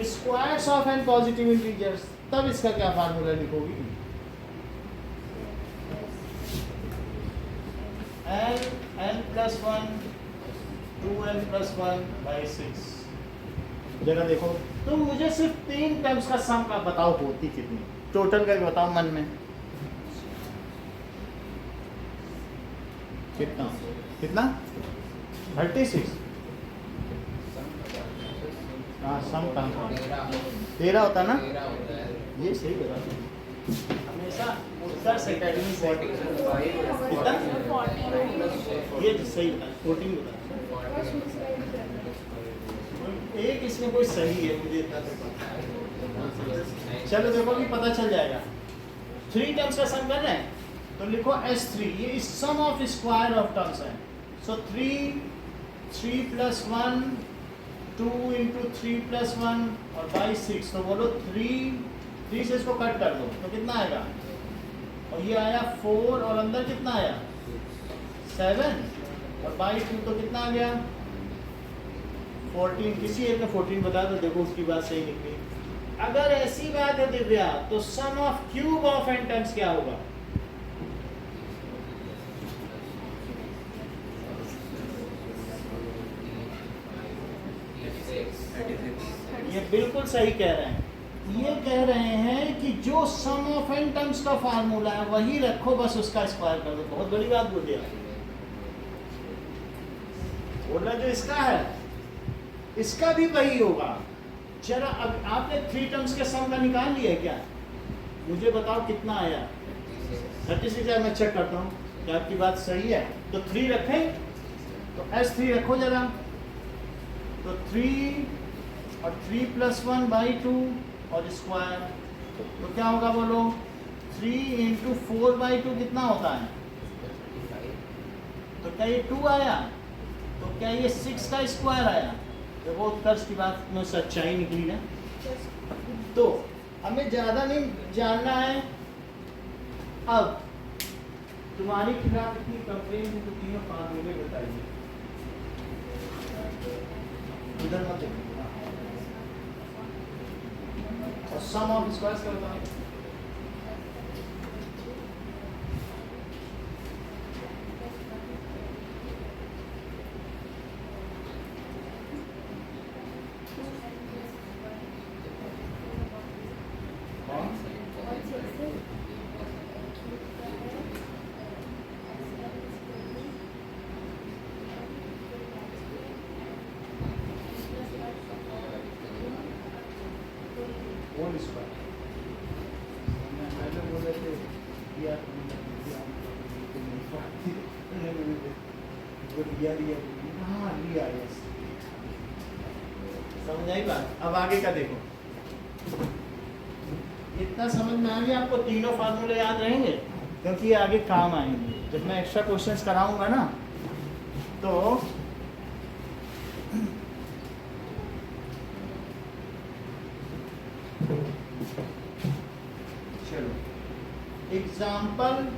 squares of n positive integers, तब इसका क्या फार्मूला लिखोगी? n plus 1 2n plus 1 by 6। जरा देखो, तुम मुझे सिर्फ 3 टर्म्स का सम का बताओ, होती कितनी? टोटल का बताओ मन में कितना कितना? 36। हाँ सम कहाँ 13 होता ना? ये सही बता। हमेशा उत्तर से कितना ये सही बता 14 बता। एक इसमें कोई सही है मुझे इतना तो पता है। चलो देखो अभी पता चल जाएगा। 3 टर्म्स का सम कर रहे हैं तो लिखो S3, ये सम ऑफ स्क्वायर ऑफ टर्म्स है। सो 3 प्लस 1 2 इंटू 3 प्लस 1 और बाई 6, तो बोलो 3 से इसको कट कर दो तो कितना आएगा, और ये आया 4 और अंदर कितना आया 7 और बाई 2 तो कितना आ गया 14। किसी एक ने 14 बता दो, देखो उसकी बात सही निकली। अगर ऐसी बात है दिव्या तो sum of cube of n terms क्या होगा? ये बिल्कुल सही कह रहे हैं। ये कह रहे हैं कि जो सम ऑफ n टर्म्स का फार्मूला है वही रखो, बस उसका स्क्वायर कर दो। बहुत बड़ी बात बोल दिया। बोलना जो इसका है इसका भी वही होगा। जरा अब आपने 3 टर्म्स के सम का निकाल लिया है क्या? मुझे बताओ कितना आया? 36 है। मैं चेक करता हूँ कि आपकी बात सही है। तो 3 रखें, तो S3 रखो जरा। तो 3 और 3 प्लस 1 बाई 2 और स्क्वायर, तो क्या होगा बोलो? 3 इंटू 4 बाई 2 कितना होता है? तो क्या ये 2 आया? तो क्या ये 6 का स्क्वायर आया? तो वो उत्कर्ष की बात में सच्चाई निकली ना। तो हमें ज़्यादा नहीं जानना है। अब तुम्हारी खिलाफ इतनी कंप्लेन है तो तीनों फार्मूले बताइए। इधर मत देखो और सम ऑफ स्क्वायर्स का बताओ। समझाई बात? अब आगे का देखो। इतना समझ में आ गया आपको? तीनों फार्मूले याद रहेंगे क्योंकि ये आगे काम आएंगे जब मैं एक्स्ट्रा क्वेश्चंस कराऊंगा ना। तो चलो एग्जाम्पल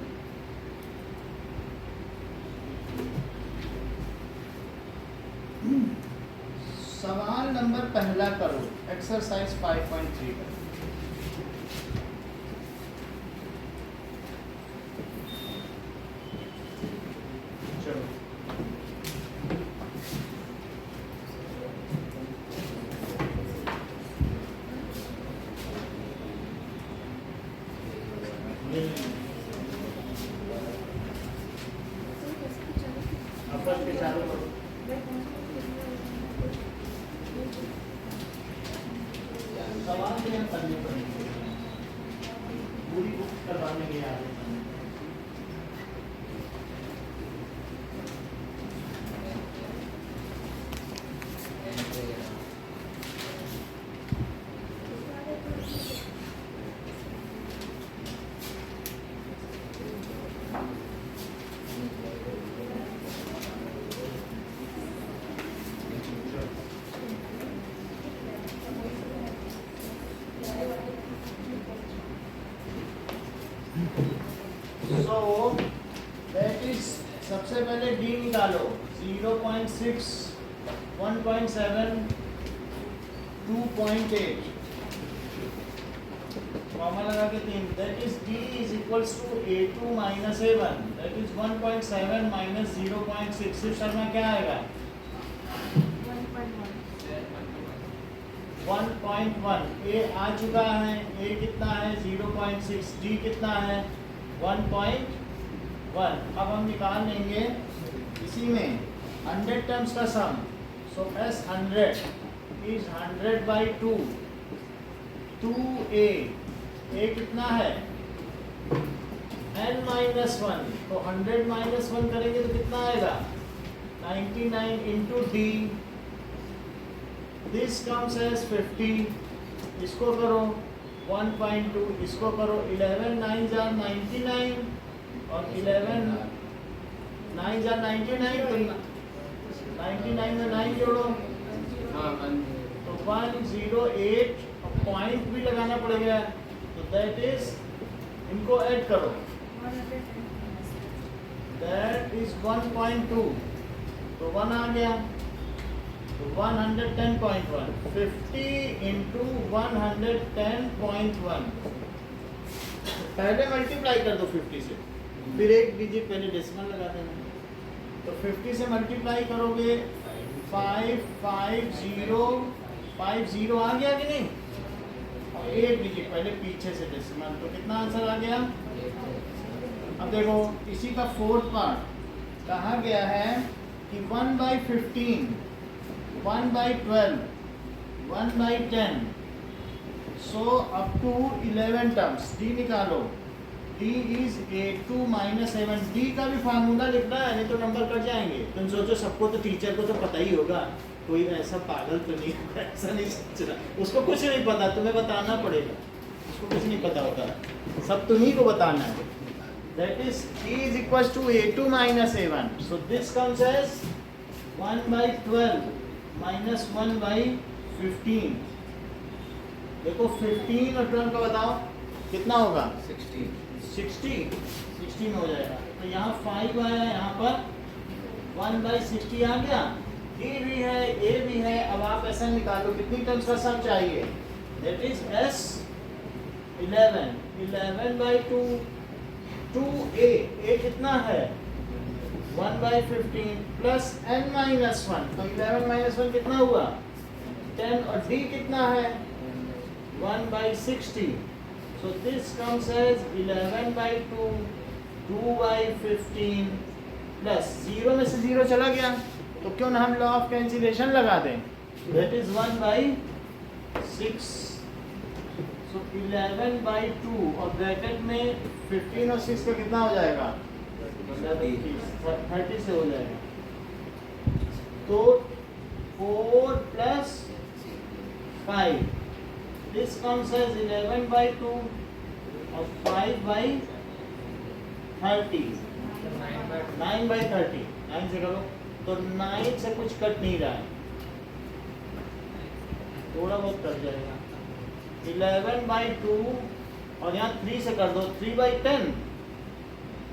सवाल नंबर पहला करो, एक्सरसाइज 5.3 करो। चलो आपस के चारों करो। सवाल तो यहाँ करने पड़ेंगे, पूरी बुक करवाने के आगे। So that is सबसे पहले d निकालो। 0.6 1.7 2.8 कॉमा लगा के 3, that is d is equals to a2 minus a1, that is 1.7 minus 0.6। सिर्फ शर्मा क्या आएगा? 1.1। a आ चुका है, a कितना है 0.6, d कितना है 1.1। अब हम निकाल लेंगे इसी में 100 टर्म्स का सम। सो S 100 is 100 by 2, 2a, a कितना है n-1, तो 100 - 1 करेंगे तो कितना आएगा 99 into D, this comes as 50, इसको करो 1.2, इसको करो 11 9s are 99 और 11 9s are 99, तो 99 में 9 जोड़ो तो 108, पॉइंट भी लगाना पड़ेगा, तो दैट इज, इनको ऐड करो, दैट इज 1.2, तो 1 आ गया, तो 110.1, 50 into 110.1, पहले मल्टीप्लाई कर दो 50 से, फिर एक डिजिट पहले डेसिमल लगा देना, तो 50 से मल्टीप्लाई करोगे 550 आ गया कि नहीं, और एक डिजिट पहले पीछे से डेसिमल, तो कितना आंसर आ गया। अब देखो इसी का फोर्थ पार्ट कहा गया है कि 1/15, 1/12, 1/10, so up to 11 terms, D निकालो, D is A2 minus 7, D का भी फार्मूला लिखना है, नहीं तो नंबर कट जाएंगे। तुम सोचो सबको तो टीचर को तो पता ही होगा, कोई ऐसा पागल तो नहीं होगा, ऐसा नहीं सोच रहा, उसको कुछ नहीं पता, तुम्हें बताना पड़ेगा, उसको कुछ नहीं पता होता, सब तुम्ही को बताना है। That is D is equals to A2 minus A1, so this comes as 1/12 minus 1/15, देखो 15 और 12 का बताओ कितना होगा, 60 में हो जाएगा, तो यहाँ 5 आया, यहाँ पर 1/60 आ गया, D भी है, A भी है, अब आप ऐसा निकालो कितनी टर्म्स का सम चाहिए, that is S 11/2, 2A, A कितना है 1/15 प्लस n minus 1, तो 11 minus 1 कितना हुआ 10, और D कितना है 1/60, so this comes as 11/2, 2/15 plus 0 में से 0 चला गया, तो क्यों ना हम लॉ ऑफ कैंसिलेशन लगा दें, that is 1/6, so 11/2 और ब्रैकेट में 15 और 6 का कितना हो जाएगा 30 से हो जाएगा, तो 4 plus 5, this comes as 11/2 और 5/30, 9/30, 9 से करो, तो 9 से कुछ कट नहीं रहा है, थोड़ा बहुत कट जाएगा, 11/2 और यहाँ 3 से कर दो 3/10,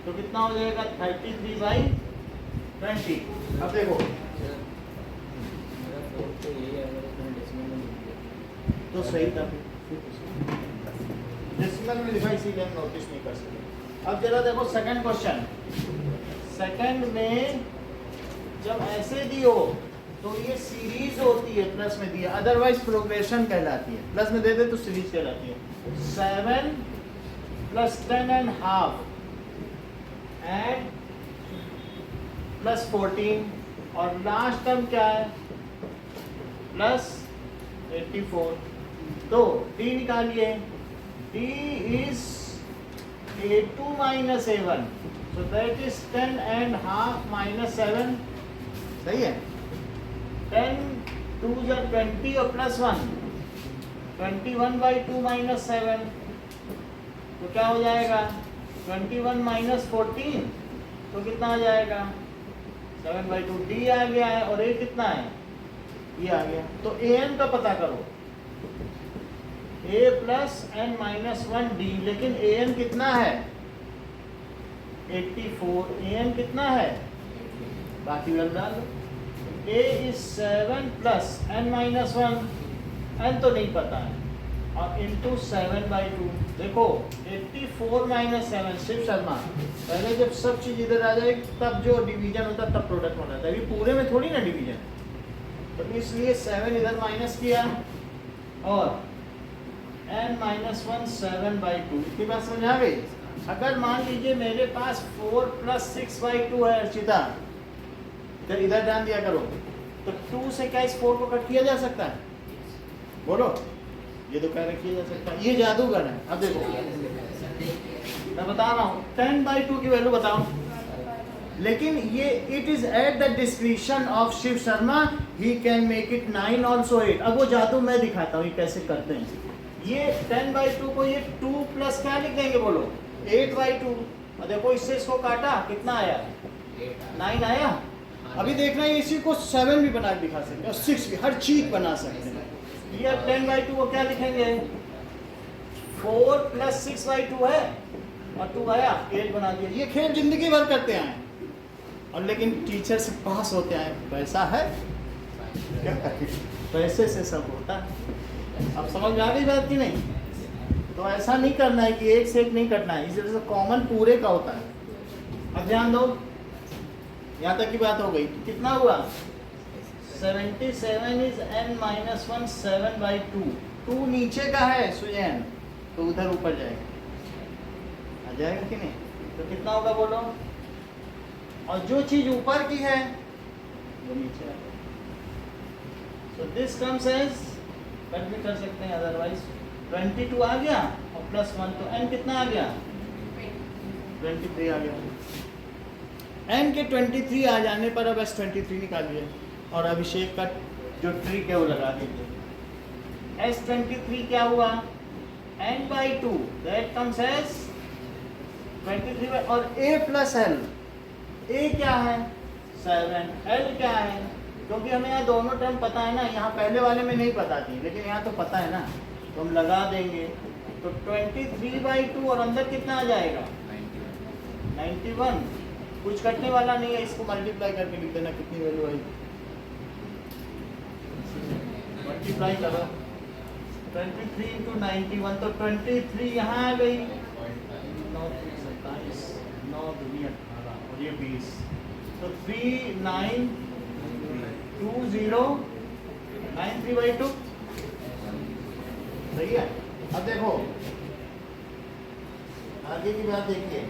तो कितना हो जाएगा 33/20। अब देखो तो सही था, डेसिमल में लिखा इसीलिए हम नोटिस नहीं कर सकते। अब जरा देखो सेकंड क्वेश्चन, सेकंड में जब ऐसे दी हो तो ये सीरीज होती है, प्लस में दिया, अदरवाइज प्रोग्रेशन कहलाती है, प्लस में दे दे तो सीरीज कहलाती है। 7 + 10.5 एंड +14 और लास्ट टर्म क्या है +84, तो D निकालिए, D is A2 minus A1, so that is 10.5 minus 7, सही है, 10 2s are 20 और +1, 21/2 minus 7, तो क्या हो जाएगा 21 minus 14, तो कितना आ जाएगा 7/2, D आ गया है, और A कितना है ये आ गया, तो an का पता करो, A plus n minus 1 D, लेकिन an कितना है 84, an कितना है बाकी वाला डाल दो, A is 7 plus n minus 1, n तो नहीं पता है, और into 7/2, देखो 84 minus 7, शिव शर्मा, पहले जब सब चीज इधर आ जाएगी तब जो डिवीजन होता है तब प्रोडक्ट होना था, अभी पूरे में थोड़ी ना डिवीजन, तो इसलिए 7 इधर माइनस किया, और n minus 1 7/2, इतनी बात समझ आ गई। अगर मान लीजिए मेरे पास 4 + 6/2 है अर्चिता, इधर ध्यान दिया करो, तो 2 से क्या इस 4 को कट किया जा सकता है, बोलो, ये तो कह रहे किया जा सकता है, ये जादूगर है। अब देखो मैं बता रहा हूँ 10/2 की वैल्यू बताओ, लेकिन ये it is at the description of Shiv Sharma, he can make it 9 also 8। अब वो जादू मैं दिखाता हूँ ये कैसे करते हैं। ये 10/2 को ये 2 प्लस क्या लिख देंगे बोलो, 8/2। और देखो इससे इसको काटा, कितना आया, 9 आया। अभी देखना है इसी को 7 भी बना के दिखा सकते हैं और 6 भी, हर चीज बना सकते हैं। ये 10/2 को क्या लिखेंगे, 4 प्लस 6/2 है और 2 आया, 8 बना दिया। ये खेल जिंदगी भर करते हैं और लेकिन टीचर से पास होते हैं। पैसा है क्या करें, पैसे से सब होता है। अब समझ में आ गई बात की नहीं? तो ऐसा नहीं करना है कि एक से एक नहीं करना है, इस वजह से कॉमन पूरे का होता है। अब ध्यान दो, यहाँ तक की बात हो गई। कितना हुआ, 77 इज n-1 7/2। 2 नीचे का है सुजैन, तो उधर ऊपर जाएगा, आ जाएगा कि नहीं? तो कितना होगा बोलो, और जो चीज ऊपर की है वो नीचे आएगा। So this comes as, cut भी कर सकते हैं अदरवाइज। 22 आ गया और +1, तो n कितना आ गया, 23 आ गया। n के 23 आ जाने पर अब S23 निकालिए और अभिषेक का जो ट्रिक है वो लगा दीजिए। S23 क्या हुआ, n/2, दैट कम्स एज 23, और a प्लस l, a क्या है 7, l क्या है, क्योंकि हमें यहाँ दोनों टर्म पता है ना, यहाँ पहले वाले में नहीं पता थी लेकिन यहाँ तो पता है ना, तो हम लगा देंगे। तो 23/2 और अंदर कितना आ जाएगा, 91। कुछ कटने वाला नहीं है, इसको मल्टीप्लाई करके लिख देना कितनी वैल्यू आई, मल्टीप्लाई करो 23 × 91, तो 23 यहाँ आ गई, 9 3 27, 9 2 18 और ये 20, तो 3 9 2 0 93/2, सही है। अब देखो आगे की बात देखिए,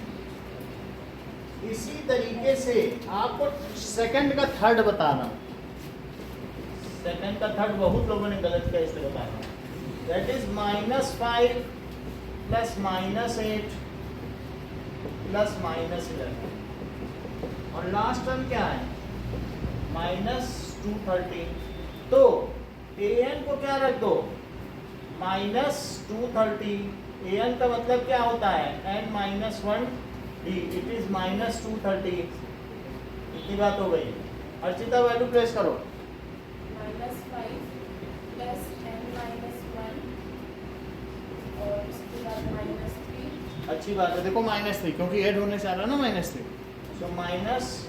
इसी तरीके से आपको सेकंड का थर्ड बताना, सेकंड का थर्ड बहुत लोगों ने गलत किया, इसलिए बता रहा हूं। दैट इज -5 प्लस -8 प्लस -11, और लास्ट टर्म क्या है, -230। तो an को क्या रख दो, -230। an का मतलब क्या होता है, n-1 d, इट इज -230। इतनी बात हो गई। अर्चिता वैल्यू प्लेस करो, -5 प्लस n-1 और उसके बाद -3। अच्छी बात है। देखो -3 क्योंकि ऐड होने से आ रहा है ना -3, so minus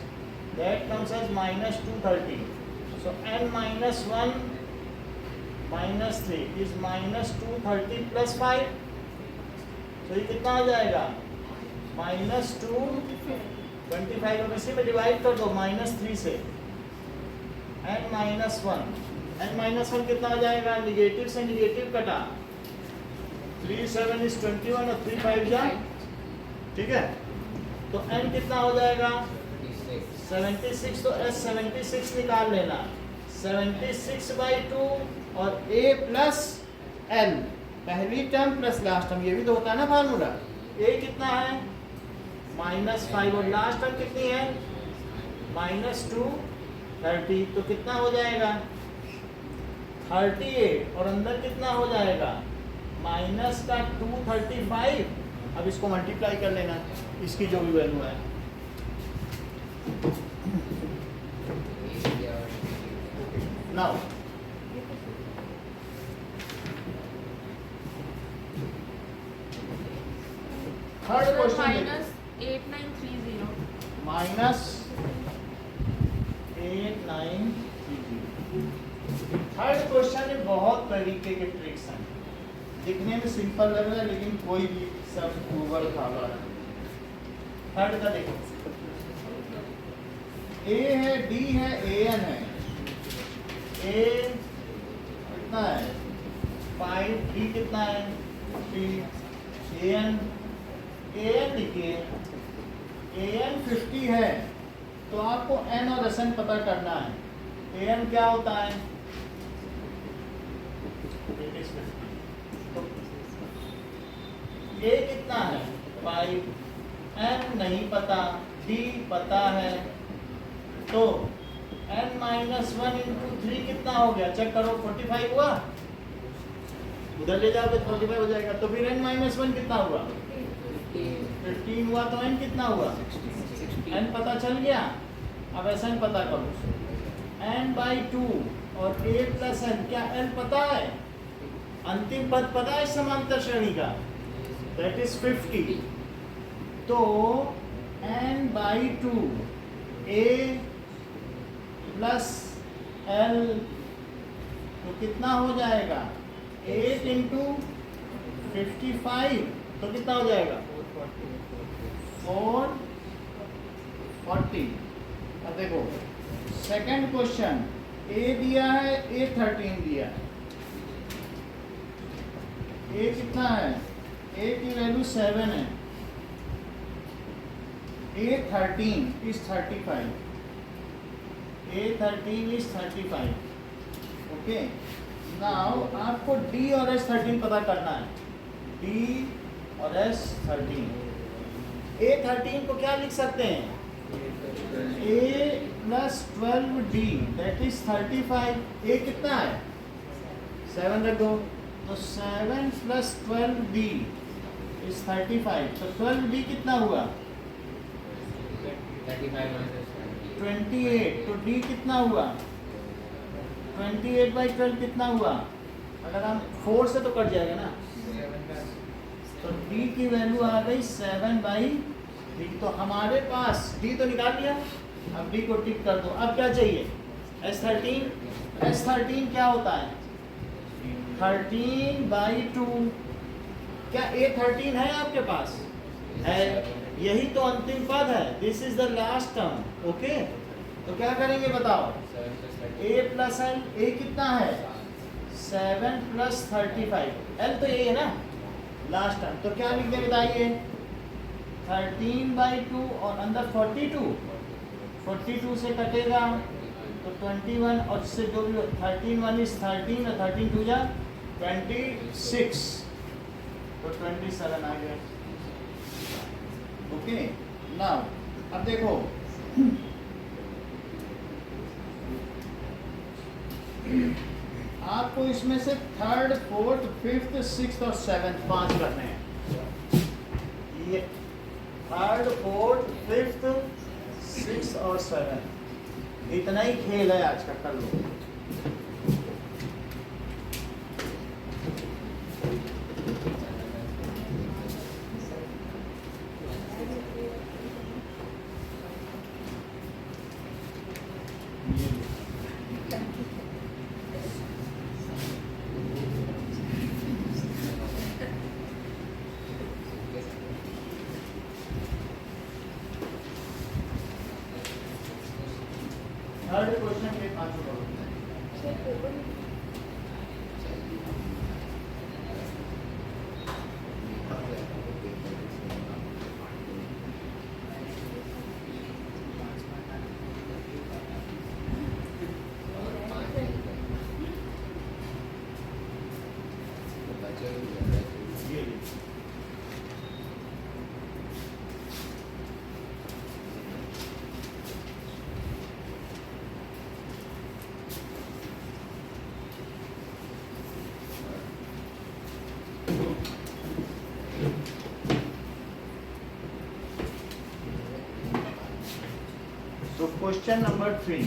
that comes as -230। So n-1 -3 is -230 plus 5, तो ये कितना आ जाएगा, -225। अब इसी में डिवाइड कर दो -3 से, n-1 कितना आ जाएगा, निगेटिव से निगेटिव कटा, 3 7 इज 21 और 3 5 जा, ठीक है। तो n कितना हो जाएगा, 76। तो s 76 निकाल लेना, 76/2 और a प्लस l, पहली टर्म प्लस लास्ट टर्म, ये भी तो होता है ना फार्मूला। a कितना है, -5 और लास्ट टर्म कितनी है, -230, तो कितना हो जाएगा 38, और अंदर कितना हो जाएगा -235। अब इसको मल्टीप्लाई कर लेना, इसकी जो भी वैल्यू है। Now third question -8930 -8930। Third question में बहुत तरीके के ट्रिक्स हैं, दिखने में सिंपल लग रहा है लेकिन कोई भी सब ऊपर खावा है। थर्ड का देखो, ए है, डी है, an है। ए कितना है 5, डी कितना है 3, an लिखिए, an 50 है, तो आपको n और sn पता करना है। an क्या होता है, it is 50, तो a कितना है 5, n नहीं पता, d पता है, तो n माइनस 1 इंटू 3 कितना हो गया? चेक करो, 45 हुआ, उधर ले जाओगे 45 हो जाएगा। तो फिर n माइनस 1 कितना हुआ? 15 हुआ। तो n कितना हुआ? n पता चल गया। अब ऐसा n पता करो, n बाई 2 और a प्लस n, क्या l पता है? अंतिम पद पता है समांतर श्रेणी का, दैट इज 50। तो n by 2 a plus l, तो कितना हो जाएगा? 8 इंटू 55, तो कितना हो जाएगा? 440। अब देखो सेकंड क्वेश्चन, a दिया है, a 13 दिया है। a कितना है? a की वैल्यू 7 है। a 13 is 35, a 13 is 35। Okay, now आपको d और s 13 पता करना है, d और s 13। a 13 को क्या लिख सकते हैं? a plus 12d, that is 35। a कितना है? 7 रख दो, तो 7 प्लस 12d इज 35। तो 12d कितना हुआ? 28। तो d कितना हुआ? 28 बाई 12 कितना हुआ? अगर हम 4 से तो कट जाएगा ना, तो d की वैल्यू आ गई 7 बाई 3। तो हमारे पास d तो निकाल लिया, अब d को टिक कर दो। अब क्या चाहिए? s13। s13 क्या होता है? 13 बाई 2। क्या a 13 है आपके पास? है, यही तो अंतिम पद है, this is the last term. Okay, तो क्या करेंगे बताओ? a प्लस l, a कितना है? 7 प्लस 35, l तो यही है ना, लास्ट टर्म। तो क्या लिख दे बताइए? 13 बाई 2 और अंदर 42 से कटेगा तो 21, और इससे जो भी 13 1 इज 13 और 13 2 जा 26, तो 27 आ गया। ओके, नाउ अब देखो आपको इसमें से थर्ड, फोर्थ, फिफ्थ, सिक्स्थ और सेवेंथ 5 रखने हैं। ये थर्ड, फोर्थ, फिफ्थ, सिक्स्थ और सेवेंथ, इतना ही खेल है आज का, कर लो। थर्ड क्वेश्चन के 5 करो। So question number 3.